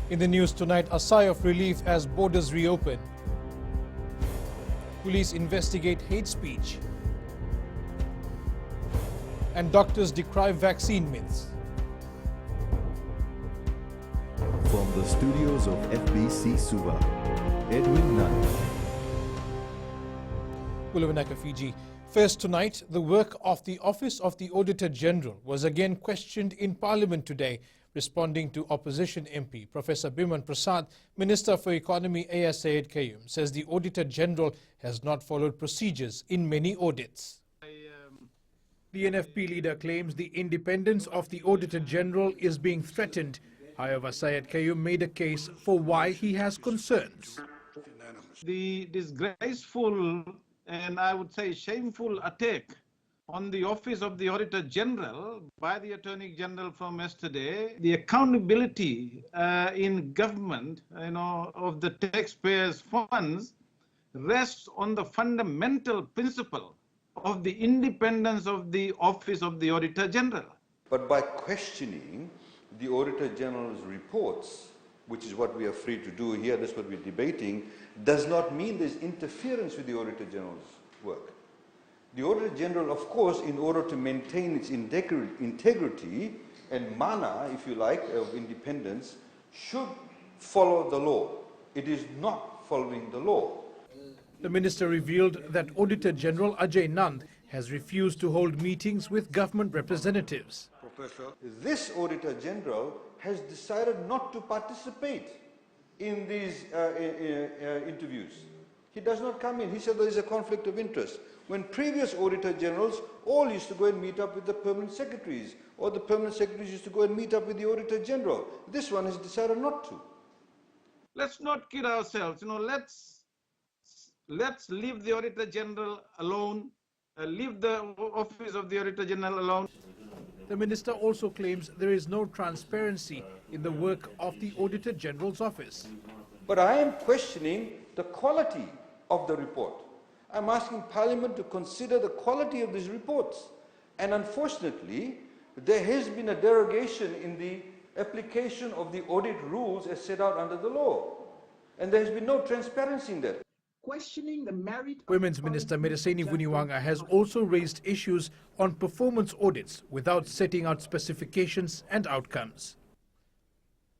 In the news tonight, a sigh of relief as borders reopen. Police investigate hate speech. And doctors decry vaccine myths. From the studios of FBC Suva, Edwin Nunn. Bulawanaka, Fiji. First tonight, the work of the Office of the Auditor General was again questioned in Parliament today. Responding to opposition MP Professor Biman Prasad, Minister for Economy A.S. Syed Qayyum says the Auditor General has not followed procedures in many audits. The NFP leader claims the independence of the Auditor General is being threatened. However, Syed Qayyum made a case for why he has concerns. The disgraceful and I would say shameful attack on the Office of the Auditor General by the Attorney General from yesterday, the accountability in government, of the taxpayers' funds rests on the fundamental principle of the independence of the Office of the Auditor General. But by questioning the Auditor General's reports, which is what we are free to do here, that's what we're debating, does not mean there's interference with the Auditor General's work. The Auditor General, of course, in order to maintain its integrity and mana, if you like, of independence, should follow the law. It is not following the law. The minister revealed that Auditor General Ajay Nand has refused to hold meetings with government representatives. This Auditor General has decided not to participate in these interviews. He does not come in. He said there is a conflict of interest. When previous Auditor Generals all used to go and meet up with the permanent secretaries, or the permanent secretaries used to go and meet up with the Auditor General. This one has decided not to. Let's not kid ourselves. Let's leave the Auditor General alone. Leave the Office of the Auditor General alone. The minister also claims there is no transparency in the work of the Auditor General's office. But I am questioning the quality of the report. I'm asking Parliament to consider the quality of these reports. And unfortunately, there has been a derogation in the application of the audit rules as set out under the law. And there has been no transparency in that. Questioning the merit. Women's Minister Mediseni Vuniwanga has also raised issues on performance audits without setting out specifications and outcomes.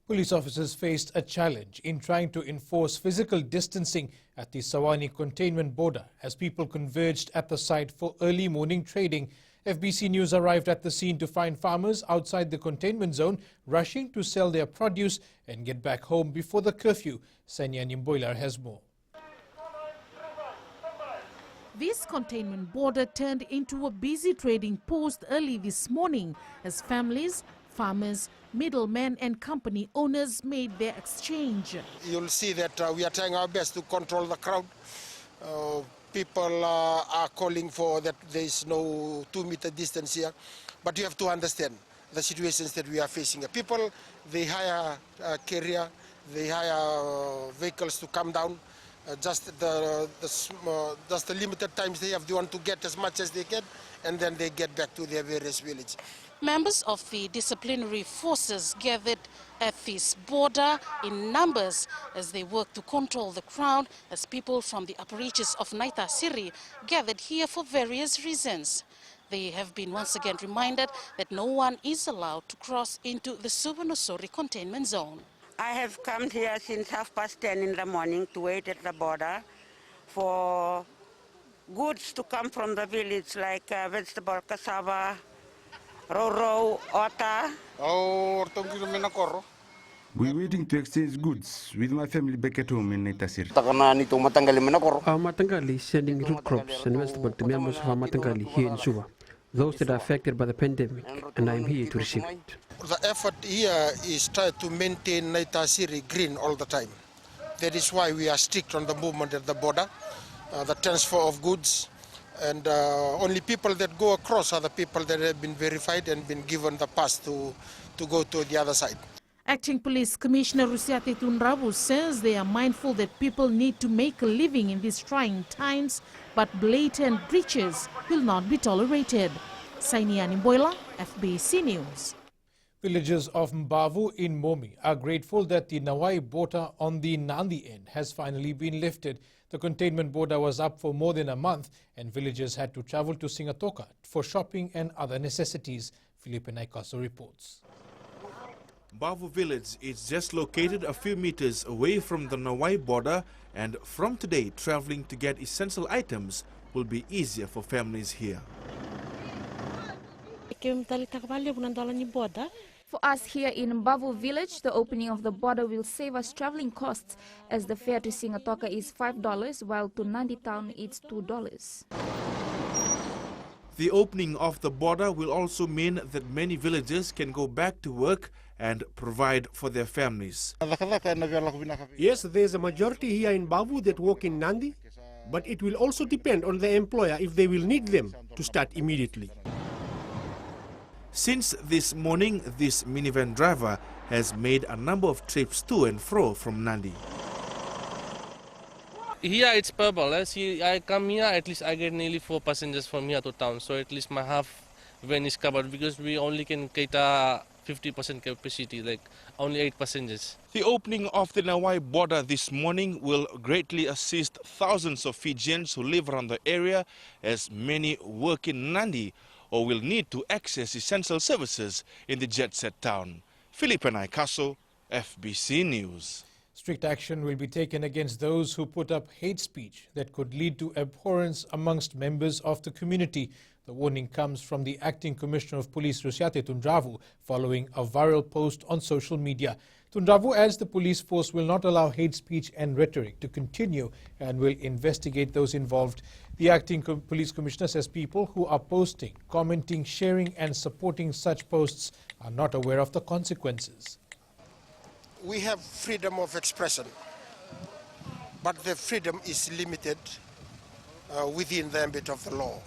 Police officers faced a challenge in trying to enforce physical distancing at the Sawani containment border as people converged at the site for early morning trading. FBC News arrived at the scene to find farmers outside the containment zone rushing to sell their produce and get back home before the curfew. Sanya Nimboilar has more. This containment border turned into a busy trading post early this morning as families, farmers, middlemen and company owners made their exchange. You'll see that we are trying our best to control the crowd. People are calling for that there is no 2-meter distance here. But you have to understand the situations that we are facing. People, they hire a carrier, they hire vehicles to come down. Just the limited times they have, they want to get as much as they can, and then they get back to their various villages. Members of the disciplinary forces gathered at this border in numbers as they work to control the crowd as people from the upper reaches of Naita Siri gathered here for various reasons. They have been once again reminded that no one is allowed to cross into the Subanusuri containment zone. I have come here since 10:30 in the morning to wait at the border for goods to come from the village like vegetable, cassava, roro, ota. We're waiting to exchange goods with my family back at home in Naitasir. Matangali is sending root crops and vegetables to members of Matangali here in Suva, those that are affected by the pandemic, and I'm here to receive it. The effort here is try to maintain Naitasiri green all the time. That is why we are strict on the movement at the border, the transfer of goods, and only people that go across are the people that have been verified and been given the pass to go to the other side. Acting Police Commissioner Rusiate Tunrabu says they are mindful that people need to make a living in these trying times, but blatant breaches will not be tolerated. Sainiani Boila, FBC News. Villagers of Mbavu in Momi are grateful that the Nawaii Border on the Nandi end has finally been lifted. The containment border was up for more than a month and villagers had to travel to Singatoka for shopping and other necessities. Felipe Naikaso reports. Mbavu village is just located a few meters away from the Nawaii border, and from today traveling to get essential items will be easier for families here. For us here in Mbavu village, the opening of the border will save us traveling costs, as the fare to Singatoka is $5 while to Nandi town it's $2. The opening of the border will also mean that many villagers can go back to work and provide for their families. Yes, there's a majority here in Mbavu that work in Nandi, but it will also depend on the employer if they will need them to start immediately. Since this morning, this minivan driver has made a number of trips to and fro from Nandi. Here it's purple. See, I come here, at least I get nearly 4 passengers from here to town. So at least my half van is covered because we only can cater 50% capacity, like only 8 passengers. The opening of the Nawaii border this morning will greatly assist thousands of Fijians who live around the area, as many work in Nandi or will need to access essential services in the jet-set town. Felipe Naikaso, FBC News. Strict action will be taken against those who put up hate speech that could lead to abhorrence amongst members of the community. The warning comes from the Acting Commissioner of Police, Rusiate Tundravu, following a viral post on social media. Tundravu adds the police force will not allow hate speech and rhetoric to continue and will investigate those involved. The Acting Police Commissioner says people who are posting, commenting, sharing and supporting such posts are not aware of the consequences. We have freedom of expression, but the freedom is limited within the ambit of the law.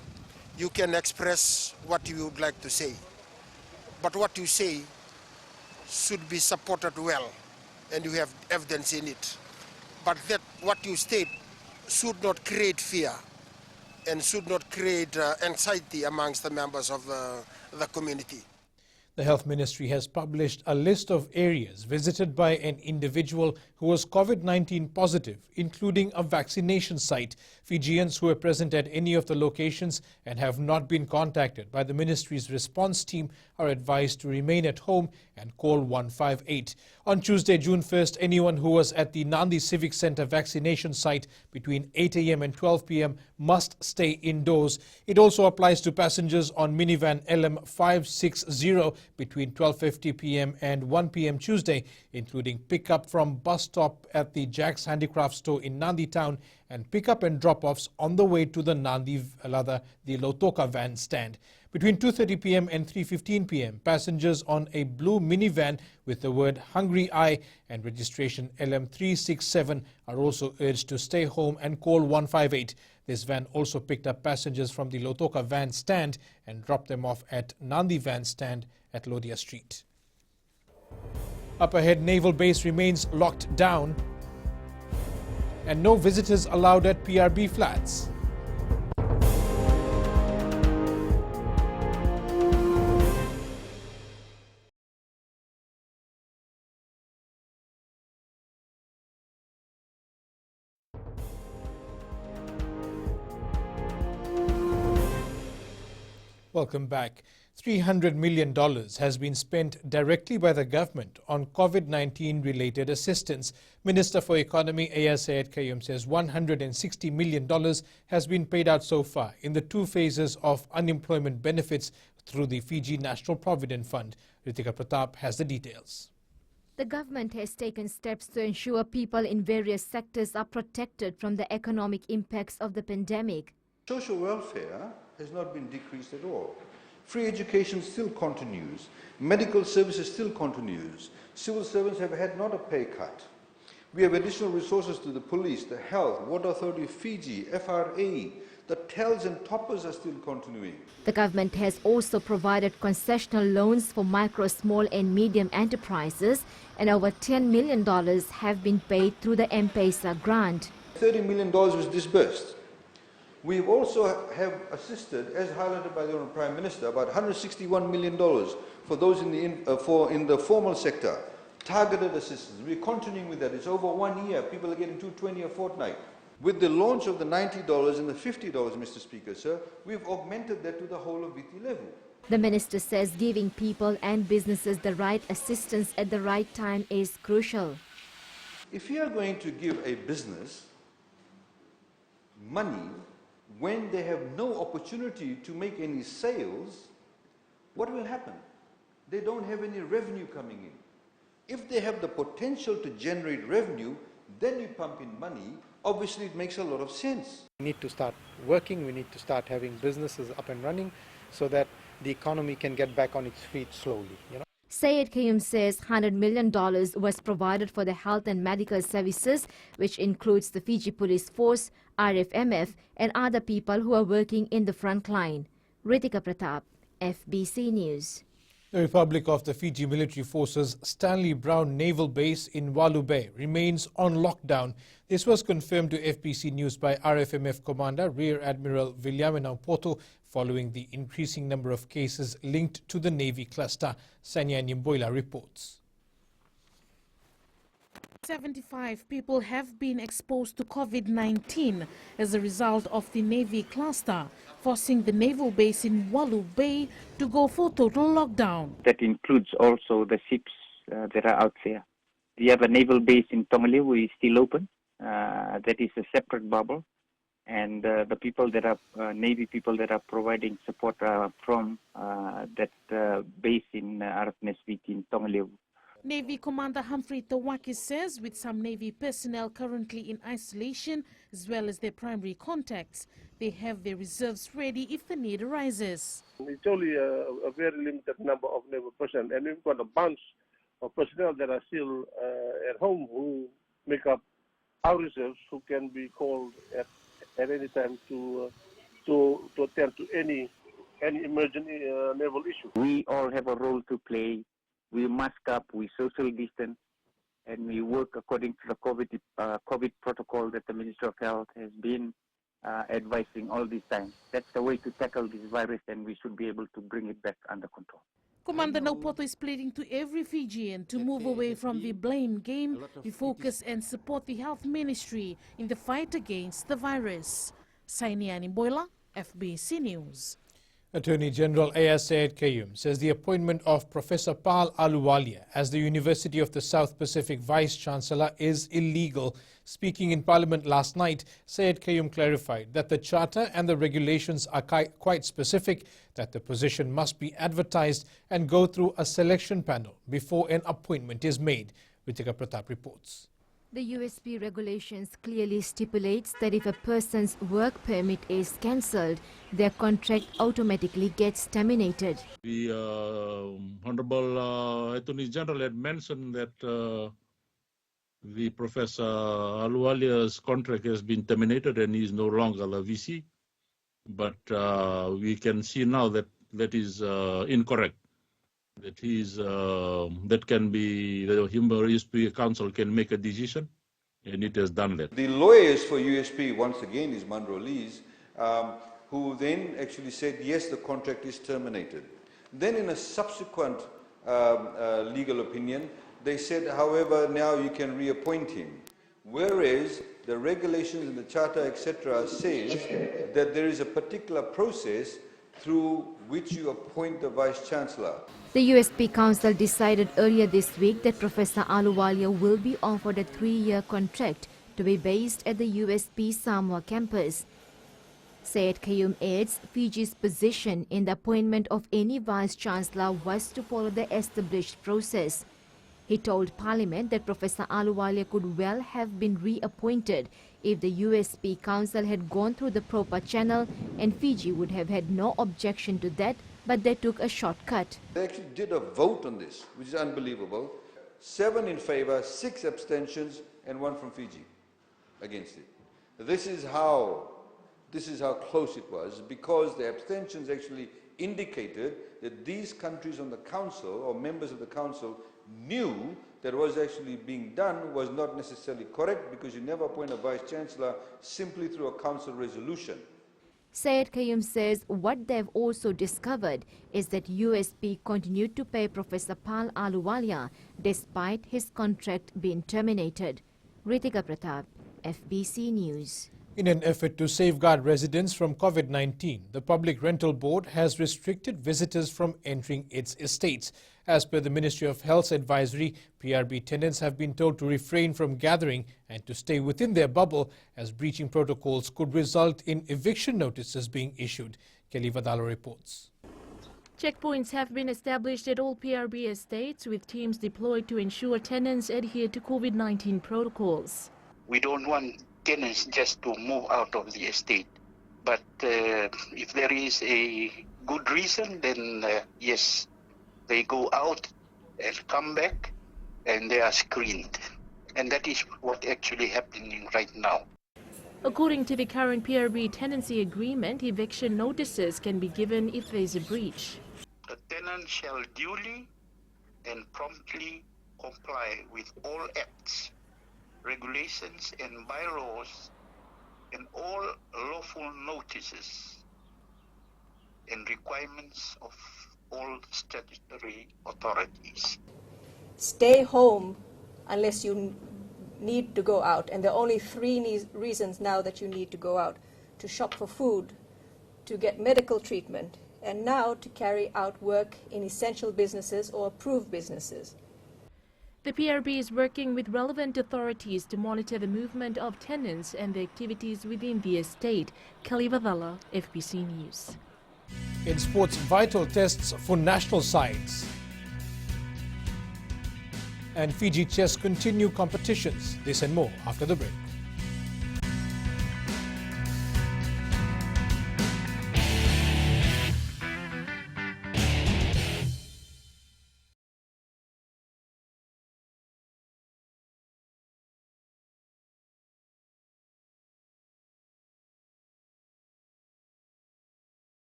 You can express what you would like to say, but what you say should be supported well and you have evidence in it. But that what you state should not create fear and should not create anxiety amongst the members of the community. The Health Ministry has published a list of areas visited by an individual who was COVID-19 positive, including a vaccination site. Fijians who are present at any of the locations and have not been contacted by the ministry's response team are advised to remain at home and call 158. On Tuesday, June 1st, anyone who was at the Nandi Civic Centre vaccination site between 8 a.m. and 12 p.m. must stay indoors. It also applies to passengers on minivan LM560 between 12:50 p.m. and 1 p.m. Tuesday, including pickup from bus stop at the Jack's Handicraft store in Nandi town and pickup and drop-offs on the way to the the Lautoka van stand. Between 2:30 p.m. and 3:15 p.m., passengers on a blue minivan with the word Hungry Eye and registration LM367 are also urged to stay home and call 158. This van also picked up passengers from the Lautoka van stand and dropped them off at Nandi van stand at Lodia Street. Up ahead, Naval base remains locked down and no visitors allowed at PRB flats. Welcome back. $300 million has been spent directly by the government on COVID-19 related assistance. Minister for Economy Ayaz Syed Qayyum says $160 million has been paid out so far in the 2 phases of unemployment benefits through the Fiji National Provident Fund. Ritika Pratap has the details. The government has taken steps to ensure people in various sectors are protected from the economic impacts of the pandemic. Social welfare has not been decreased at all. Free education still continues. Medical services still continues. Civil servants have had not a pay cut. We have additional resources to the police, the health, Water Authority of Fiji, FRA. The TELs and toppers are still continuing. The government has also provided concessional loans for micro, small and medium enterprises, and over $10 million have been paid through the M-Pesa grant. $30 million was disbursed We also have assisted, as highlighted by the Honourable Prime Minister, about $161 million for those in the formal sector, targeted assistance. We're continuing with that. It's over 1 year. People are getting $220 a fortnight. With the launch of the $90 and the $50, Mr. Speaker, sir, we've augmented that to the whole of VT level. The minister says giving people and businesses the right assistance at the right time is crucial. If you are going to give a business money when they have no opportunity to make any sales, what will happen? They don't have any revenue coming in. If they have the potential to generate revenue, then you pump in money. Obviously, it makes a lot of sense. We need to start working, we need to start having businesses up and running so that the economy can get back on its feet slowly. Syed Kayum says $100 million was provided for the health and medical services, which includes the Fiji Police Force, RFMF, and other people who are working in the front line. Ritika Pratap, FBC News. The Republic of the Fiji Military Forces Stanley Brown Naval Base in Wallu Bay remains on lockdown. This was confirmed to FBC News by RFMF Commander Rear Admiral Viliamina Poto following the increasing number of cases linked to the Navy cluster. Sanya Nimboila reports. 75 people have been exposed to COVID-19 as a result of the Navy cluster, forcing the naval base in Wallu Bay to go for total lockdown. That includes also the ships that are out there. We have a naval base in Tongaleu, is still open. That is a separate bubble. And the people that are, Navy people that are providing support from that base in Arapnesvik in Tongaleu. Navy Commander Humphrey Tawaki says with some Navy personnel currently in isolation, as well as their primary contacts, they have their reserves ready if the need arises. It's only a very limited number of naval personnel, and we've got a bunch of personnel that are still at home who make up our reserves, who can be called at any time to attend to any emergent naval issue. We all have a role to play. We mask up, we social distance, and we work according to the COVID protocol that the Minister of Health has been advising all this time. That's the way to tackle this virus, and we should be able to bring it back under control. Commander Naupoto is pleading to every Fijian to move away from the blame game, refocus and support the health ministry in the fight against the virus. Sainiani Boila, FBC News. Attorney General A.S. Syed Kayum says the appointment of Professor Pal Ahluwalia as the University of the South Pacific Vice-Chancellor is illegal. Speaking in Parliament last night, Syed Kayum clarified that the Charter and the regulations are quite specific, that the position must be advertised and go through a selection panel before an appointment is made. Ritika Pratap reports. The USP regulations clearly stipulates that if a person's work permit is cancelled, their contract automatically gets terminated. The Honorable Attorney General had mentioned that the Professor Ahluwalia's contract has been terminated and he is no longer a VC. But we can see now that that is incorrect. That that can be, the USP Council can make a decision, and it has done that. The lawyers for USP, once again, is Munro Lees, who then actually said, yes, the contract is terminated. Then in a subsequent legal opinion, they said, however, now you can reappoint him. Whereas the regulations in the Charter, etc., says that there is a particular process through which you appoint the Vice-Chancellor. The USP Council decided earlier this week that Professor Ahluwalia will be offered a 3-year contract to be based at the USP Samoa campus. Syed Kayum adds Fiji's position in the appointment of any Vice-Chancellor was to follow the established process. He told Parliament that Professor Ahluwalia could well have been reappointed if the USP Council had gone through the proper channel, and Fiji would have had no objection to that, but they took a shortcut. They actually did a vote on this, which is unbelievable. 7 in favour, 6 abstentions, and 1 from Fiji against it. This is how close it was, because the abstentions actually indicated that these countries on the council, or members of the council, knew that what was actually being done was not necessarily correct, because you never appoint a Vice-Chancellor simply through a council resolution. Syed Kayum says what they've also discovered is that USP continued to pay Professor Pal Ahluwalia despite his contract being terminated. Ritika Pratap, FBC News. In an effort to safeguard residents from COVID-19, the Public Rental Board has restricted visitors from entering its estates. As per the Ministry of Health's advisory, PRB tenants have been told to refrain from gathering and to stay within their bubble, as breaching protocols could result in eviction notices being issued. Kelly Vadalo reports. Checkpoints have been established at all PRB estates, with teams deployed to ensure tenants adhere to COVID-19 protocols. We don't want tenants just to move out of the estate. But if there is a good reason, then yes, they go out and come back and they are screened. And that is what actually happening right now. According to the current PRB tenancy agreement, eviction notices can be given if there is a breach. The tenant shall duly and promptly comply with all acts, regulations and bylaws and all lawful notices and requirements of all statutory authorities. Stay home unless you need to go out, and there are only three reasons now that you need to go out: to shop for food, to get medical treatment, and now to carry out work in essential businesses or approved businesses. The PRB is working with relevant authorities to monitor the movement of tenants and the activities within the estate. Kalivadala, FBC News. In sports, vital tests for national sides. And Fiji Chess continue competitions. This and more after the break.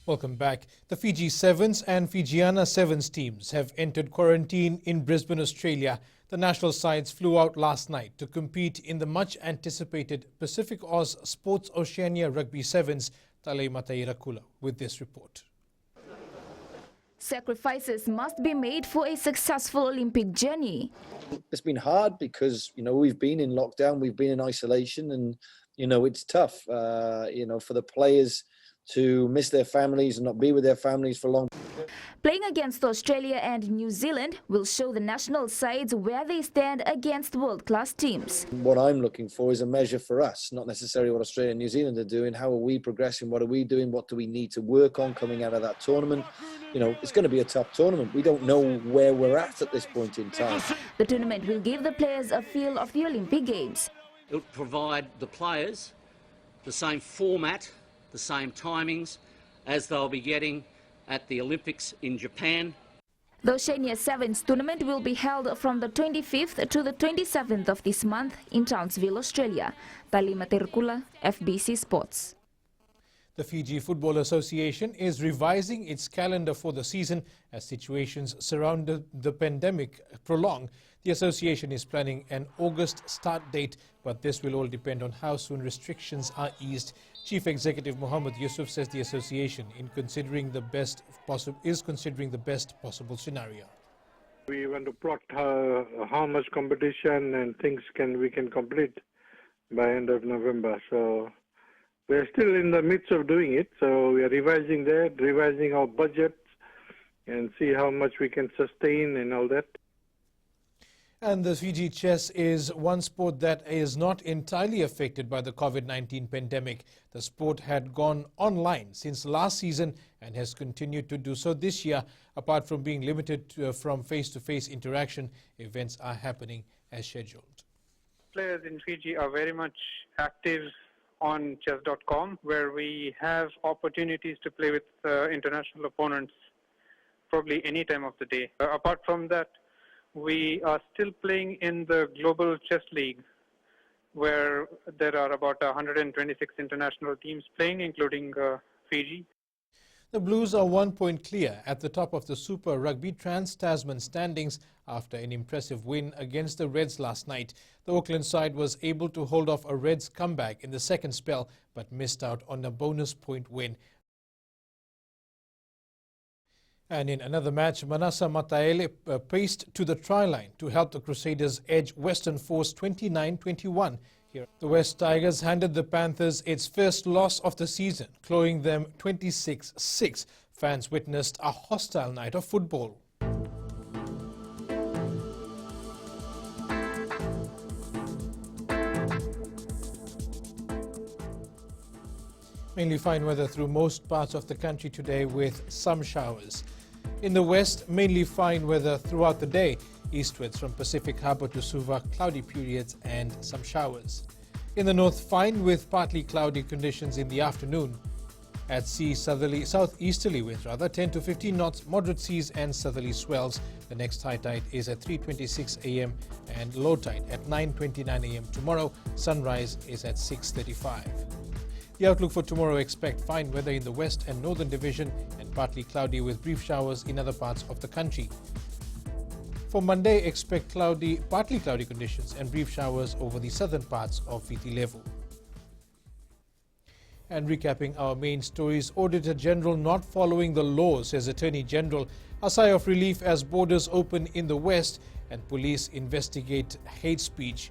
Welcome back. The Fiji Sevens and Fijiana Sevens teams have entered quarantine in Brisbane, Australia. The national sides flew out last night to compete in the much-anticipated Pacific Oz Sports Oceania Rugby Sevens. Talei Mataira with this report. Sacrifices must be made for a successful Olympic journey. It's been hard because, we've been in lockdown, we've been in isolation, and, it's tough, for the players to miss their families and not be with their families for long. Playing against Australia and New Zealand will show the national sides where they stand against world-class teams. What I'm looking for is a measure for us, not necessarily what Australia and New Zealand are doing. How are we progressing? What are we doing? What do we need to work on coming out of that tournament? It's going to be a tough tournament. We don't know where we're at this point in time. The tournament will give the players a feel of the Olympic Games. It will provide the players the same format, the same timings as they'll be getting at the Olympics in Japan. The Oceania Sevens tournament will be held from the 25th to the 27th of this month in Townsville, Australia. Talima Terkula, FBC Sports. The Fiji Football Association is revising its calendar for the season as situations surrounding the pandemic prolong. The association is planning an August start date, but this will all depend on how soon restrictions are eased. Chief Executive Mohammed Yusuf says the association is considering the best possible scenario. We want to plot how much competition and things we can complete by end of November. So we're still in the midst of doing it. So we are revising that, revising our budgets, and see how much we can sustain and all that. And the Fiji Chess is one sport that is not entirely affected by the COVID-19 pandemic. The sport had gone online since last season and has continued to do so this year. Apart from being limited from face-to-face interaction, events are happening as scheduled. Players in Fiji are very much active on chess.com, where we have opportunities to play with international opponents probably any time of the day. Apart from that, we are still playing in the Global Chess League, where there are about 126 international teams playing, including Fiji. The Blues are 1 point clear at the top of the Super Rugby Trans-Tasman standings after an impressive win against the Reds last night. The Auckland side was able to hold off a Reds comeback in the second spell but missed out on a bonus point win. And in another match, Manasa Mataele paced to the try line to help the Crusaders edge Western Force 29-21. Here, the West Tigers handed the Panthers its first loss of the season, clawing them 26-6. Fans witnessed a hostile night of football. Mainly fine weather through most parts of the country today with some showers. In the west, mainly fine weather throughout the day. Eastwards from Pacific Harbour to Suva, cloudy periods and some showers. In the north, fine with partly cloudy conditions in the afternoon. At sea, southeasterly winds 10 to 15 knots, moderate seas and southerly swells. The next high tide is at 3:26 a.m. and low tide at 9:29 a.m. tomorrow. Sunrise is at 6:35. The outlook for tomorrow: expect fine weather in the west and northern division and partly cloudy with brief showers in other parts of the country. For Monday, expect partly cloudy conditions and brief showers over the southern parts of Viti Levu. And recapping our main stories: Auditor General not following the law, says Attorney General. A sigh of relief as borders open in the west and police investigate hate speech.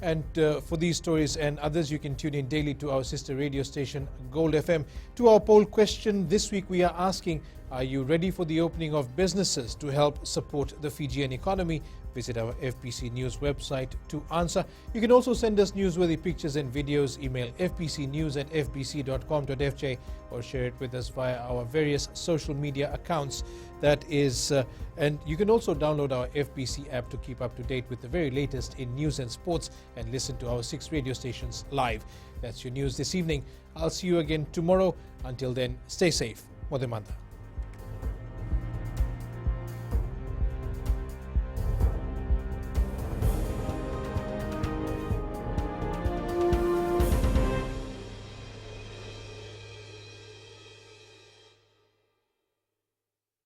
And for these stories and others, you can tune in daily to our sister radio station, Gold FM. To our poll question this week, we are asking, are you ready for the opening of businesses to help support the Fijian economy? Visit our FBC News website to answer. You can also send us newsworthy pictures and videos. Email fbcnews@fbc.com.fj or share it with us via our various social media accounts. That is, and you can also download our FBC app to keep up to date with the very latest in news and sports and listen to our 6 radio stations live. That's your news this evening. I'll see you again tomorrow. Until then, stay safe. Modemanda.